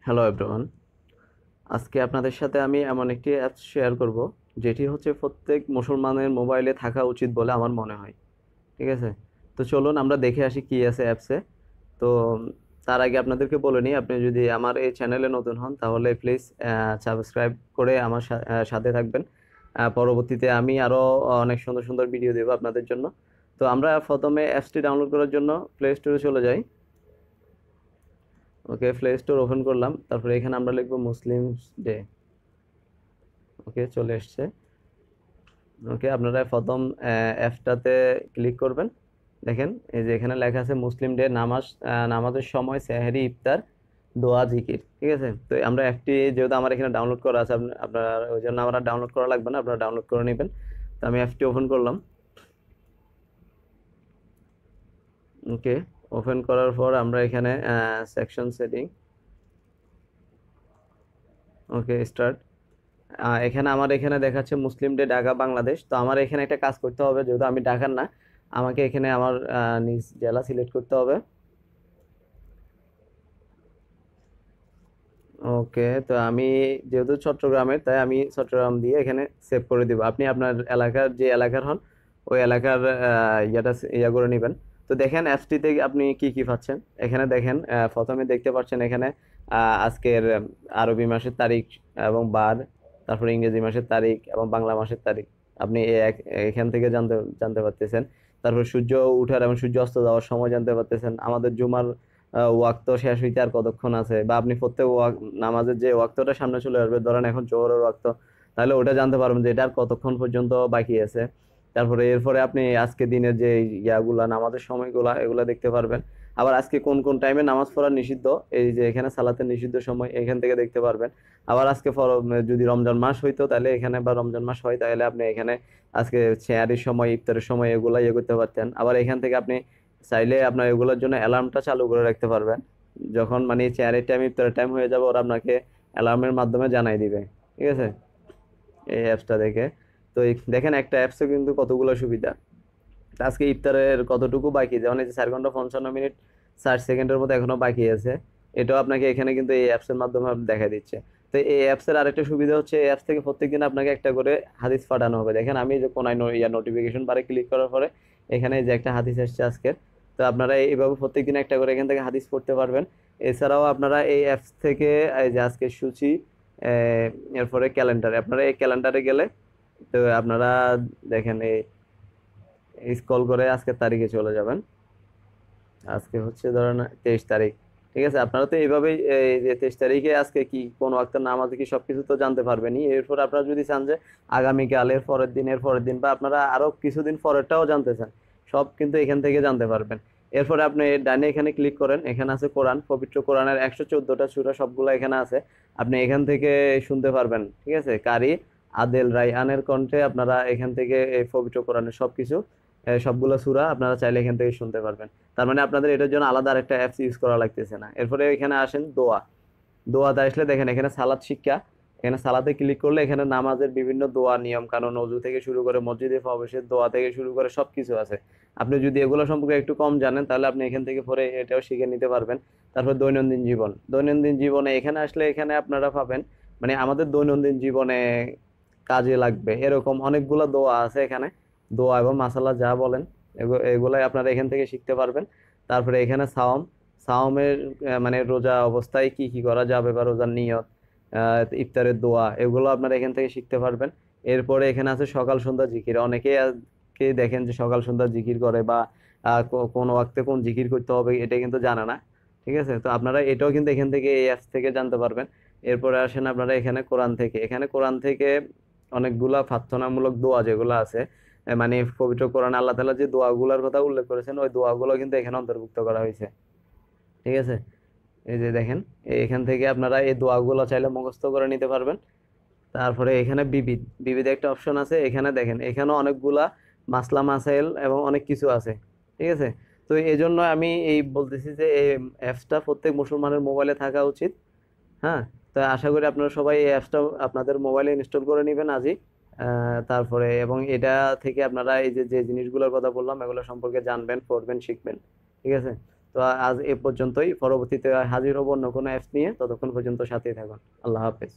Hello everyone. আজকে আপনাদের সাথে আমি এমন একটি অ্যাপস শেয়ার করব, যেটি হচ্ছে প্রত্যেক মুসলমানের মোবাইলে থাকা উচিত বলে আমার মনে হয়। ঠিক আছে? তো চলুন আমরা দেখে আসি কি আছে অ্যাপসে। তো তার আগে আপনাদেরকে বলে নিই, আপনি যদি আমার এই চ্যানেলে নতুন হন তাহলে প্লিজ সাবস্ক্রাইব করে আমার সাথে থাকবেন। পরবর্তীতে আমি আরও অনেক সুন্দর সুন্দর ভিডিও দেবো আপনাদের জন্য। তো আমরা প্রথমে অ্যাপসটি ডাউনলোড করার জন্য প্লে স্টোরে চলে যাই। ওকে, প্লে স্টোর ওপেন করলাম, তারপরে এখানে আমরা লিখবো মুসলিমস ডে। ওকে, চলে এসছে। ওকে, আপনারা প্রথম অ্যাপটাতে ক্লিক করবেন। দেখেন এই যে এখানে লেখা আছে মুসলিম ডে, নামাজ, নামাজের সময়, সেহরি, ইফতার, দোয়া, জিকির। ঠিক আছে? তো আমরা অ্যাপটি যেহেতু আমার এখানে ডাউনলোড করা আছে, আপনার ওই জন্য আমরা ডাউনলোড করা লাগবে না, আপনারা ডাউনলোড করে নেবেন। তো আমি অ্যাপটি ওপেন করলাম। ওকে, ওপেন করার পর আমরা এখানে সেকশন সেটিং। ওকে, স্টার্ট। এখানে আমার এখানে দেখাচ্ছে মুসলিম ডে ঢাকা বাংলাদেশ। তো আমার এখানে একটা কাজ করতে হবে, যেহেতু আমি ঢাকার না, আমাকে এখানে আমার নিজ জেলা সিলেক্ট করতে হবে। ওকে, তো আমি যেহেতু চট্টগ্রামের, তাই আমি চট্টগ্রাম দিয়ে এখানে সেভ করে দিব। আপনি আপনার এলাকার যে এলাকার হন ওই এলাকার ইয়া করে নেবেন। তো দেখেন অ্যাপসটিতে আপনি কি কি পাচ্ছেন। এখানে দেখেন, প্রথমে দেখতে পাচ্ছেন এখানে আজকের আরবি মাসের তারিখ এবং বার, তারপরে ইংরেজি মাসের তারিখ এবং বাংলা মাসের তারিখ আপনি এখান থেকে জানতে জানতে পারতেছেন। তারপর সূর্য উঠার এবং সূর্য অস্ত যাওয়ার সময় জানতে পারতেছেন। আমাদের জুমার ওয়াক্ত শেষ হইতে আর কতক্ষণ আছে, বা আপনি প্রত্যেক নামাজের যে ওয়াক্তটা সামনে চলে আসবে, ধরেন এখন জোহরের ওয়াক্ত, তাহলে ওটা জানতে পারবেন যে এটা আর কতক্ষণ পর্যন্ত বাকি আছে। তারপরে এরপরে আপনি আজকে দিনের যে ইয়াগুলা, নামাজের সময়গুলা, এগুলা দেখতে পারবেন। আবার আজকে কোন কোন টাইমে নামাজ পড়া নিষিদ্ধ, এই যে এখানে সালাতের নিষিদ্ধ সময় এখান থেকে দেখতে পারবেন। আবার আজকে যদি রমজান মাস হইতো তাহলে এখানে, বা রমজান মাস হয় তাহলে আপনি এখানে আজকে সেহরির সময়, ইফতারের সময় এগুলা ইয়ে করতে পারতেন। আবার এখান থেকে আপনি চাইলে আপনার এগুলোর জন্য অ্যালার্মটা চালু করে রাখতে পারবেন। যখন মানে চেয়ারের টাইম, ইফতারের টাইম হয়ে যাবে, ওরা আপনাকে অ্যালার্মের মাধ্যমে জানাই দিবে। ঠিক আছে? এই অ্যাপসটা দেখে। তো দেখেন একটা অ্যাপসে কিন্তু কতগুলো সুবিধা। তা আজকে ইফতারের কতটুকু বাকি, যেমন এই যে 4 ঘন্টা 55 মিনিট 60 সেকেন্ডের মতো এখনো বাকি আছে, এটাও আপনাকে এখানে কিন্তু এই অ্যাপসের মাধ্যমে দেখা দিচ্ছে। তো এই অ্যাপসের আরেকটা সুবিধা হচ্ছে, এই অ্যাপস থেকে প্রত্যেকদিন আপনাকে একটা করে হাদিস পাঠানো হবে। দেখেন আমি এই যে কোনায় নোটিফিকেশন বারে ক্লিক করার পরে এখানে এই যে একটা হাদিস আসছে আজকের। তো আপনারা এইভাবে প্রত্যেকদিন একটা করে এখান থেকে হাদিস পড়তে পারবেন। এছাড়াও আপনারা এই অ্যাপস থেকে এই যে আজকের সূচি, এরপরে ক্যালেন্ডারে, আপনারা এই ক্যালেন্ডারে গেলে তো আপনারা দেখেন এই স্ক্রল করে আজকের তারিখে চলে যাবেন। আজকে হচ্ছে ধরেন 23 তারিখ। ঠিক আছে? আপনারা তো এইভাবেই এই যে 23 তারিখে আজকে কি কোন ওয়াক্তের নামাজ কি সবকিছু তো জানতে পারবেনই। এরপর আপনারা যদি চান যে আগামীকাল, এর পরের দিন, এর পরের দিন, বা আপনারা আরো কিছুদিন পরেরটাও জানতে চান, সব কিন্তু এখান থেকে জানতে পারবেন। এরপরে আপনি ডানে এখানে ক্লিক করেন, এখানে আছে কোরআন, পবিত্র কোরআনের 114টা সূরা সবগুলো এখানে আছে। আপনি এখান থেকে শুনতে পারবেন। ঠিক আছে? কারি আদেল রায়হানের কণ্ঠে আপনারা এখান থেকে এই পবিত্র কোরআনের সবকিছু, সবগুলো সূরা আপনারা চাইলে এখান থেকে শুনতে পারবেন। তার মানে আপনাদের এটার জন্য আলাদা আরেকটা অ্যাপস ইউজ করা লাগতেছে না। এরপরে এখানে আসেন দোয়া। দোয়াতে আসলে দেখেন এখানে সালাত শিক্ষা। এখানে সালাতে ক্লিক করলে এখানে নামাজের বিভিন্ন দোয়া, নিয়ম কানুন, ওযু থেকে শুরু করে মসজিদে প্রবেশের দোয়া থেকে শুরু করে সবকিছু আছে। আপনি যদি এগুলো সম্পর্কে একটু কম জানেন তাহলে আপনি এখান থেকে পরে এটাও শিখে নিতে পারবেন। তারপর দৈনন্দিন জীবন, দৈনন্দিন জীবনে এখানে আসলে এখানে আপনারা পাবেন মানে আমাদের দৈনন্দিন জীবনে কাজে লাগবে এরকম অনেকগুলো দোয়া আছে এখানে। দোয়া এবং মাসালা যা বলেন, এগুলাই আপনারা এখান থেকে শিখতে পারবেন। তারপরে এখানে সাওম, সাওমের মানে রোজা অবস্থায় কি কি করা যাবে, বা রোজার নিয়ত, ইফতারের দোয়া, এগুলো আপনারা এখান থেকে শিখতে পারবেন। এরপরে এখানে আছে সকাল সন্ধ্যা জিকির। অনেকে কে দেখেন যে সকাল সন্ধ্যা জিকির করে, বা কোন ওয়াক্তে কোন জিকির করতে হবে এটা কিন্তু জানে না। ঠিক আছে? তো আপনারা এটাও কিন্তু এখান থেকে, এই অ্যাপস থেকে জানতে পারবেন। এরপরে আসেন আপনারা এখানে কোরআন থেকে, এখানে কোরআন থেকে অনেকগুলা প্রার্থনামূলক দোয়া যেগুলো আছে, মানে পবিত্র কোরআন আল্লাহ তাআলা যে দোয়াগুলোর কথা উল্লেখ করেছেন ওই দোয়াগুলো কিন্তু এখানে অন্তর্ভুক্ত করা হয়েছে। ঠিক আছে? এই যে দেখেন, এখান থেকে আপনারা এই দোয়াগুলো চাইলে মুখস্থ করে নিতে পারবেন। তারপরে এখানে বিবিধ, বিবিধ একটা অপশন আছে, এখানে দেখেন এখানে অনেকগুলা মাসলা মাসাইল এবং অনেক কিছু আছে। ঠিক আছে? তো এই জন্য আমি এই বলতেছি যে এই অ্যাপসটা প্রত্যেক মুসলমানের মোবাইলে থাকা উচিত। হ্যাঁ। তো আশা করি আপনারা সবাই এই অ্যাপসটা আপনাদের মোবাইলে ইনস্টল করে নেবেন আজই। তারপরে এবং এটা থেকে আপনারা এই যে যে জিনিসগুলোর কথা বললাম এগুলো সম্পর্কে জানবেন, পড়বেন, শিখবেন। ঠিক আছে? তো আজ এ পর্যন্তই, পরবর্তীতে হাজির হব অন্য কোনো অ্যাপস নিয়ে। ততক্ষণ পর্যন্ত সাথেই থাকুন। আল্লাহ হাফেজ।